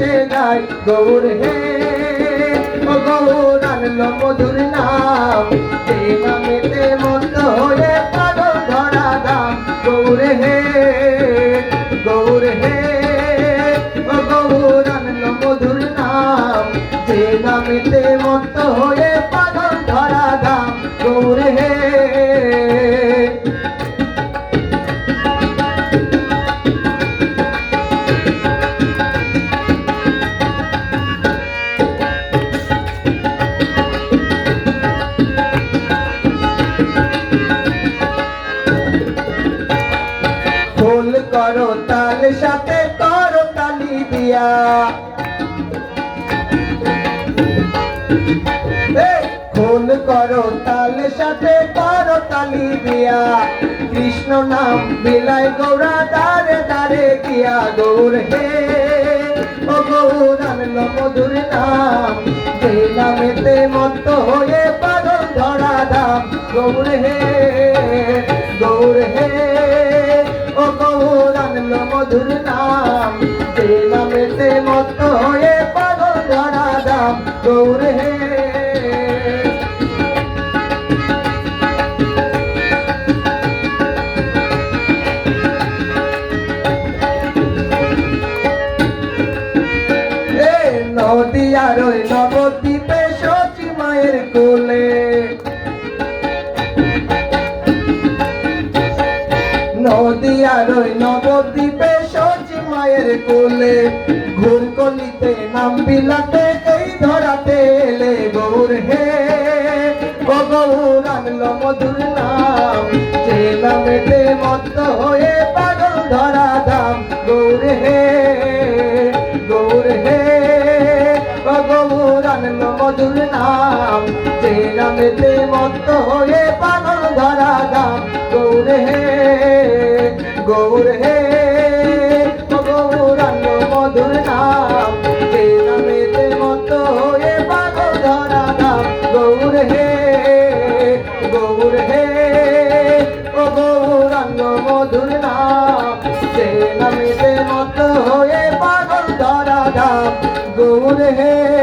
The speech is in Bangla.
ভেসে যায় গৌর হে ও গৌর আনলো মধুর নাম যে নামেতে মত্ত হয়ে পাগল ধরা দাম গৌর হে গৌর হে ও গৌর আনলো মধুর নাম যে নামেতে মত্ত হয়ে পাগল ধরা দাম গৌর হে ফুল করো তাল সাথে করো তালি দিয়া ফুল করো তাল সাথে করো তালি দিয়া কৃষ্ণ নাম বিলাই গৌরা দারে দারে গিয়া গৌর হে ও গৌর আনলো মধুর নাম যে নামেতে মত্ত হয়ে পাগল ধরা দাম গৌর হে গৌর হে ও গৌর আনলো মধুর নাম যে নামেতে মত্ত হয়ে পাগল ধরা দাম গৌর হে নদিয়ার ওই নবদ্বীপে সচি মায়ের কোলে নদিয়ার ওই নবদ্বীপে সচি মায়ের কোলে ঘুরকলিতে নাম বিলাতে এই ধরাতে এলে গৌর হে ও গৌর আনলো মধুর নাম যে নামেতে মত্ত হয়ে পাগল ধরা দাম গৌর হে গৌর হে ও গৌর আনলো মধুর নাম যে নামেতে মত্ত হয়ে পাগল ধরা দাম গৌর হে গৌর হে ও গৌর আনলো মধুর নাম যে নামেতে মত্ত হয়ে পাগল ধরা দাম গৌর হে গৌর হে ও গৌর আনলো মধুর নাম যে নামেতে মত্ত হয়ে পাগল ধরা দাম গৌর হে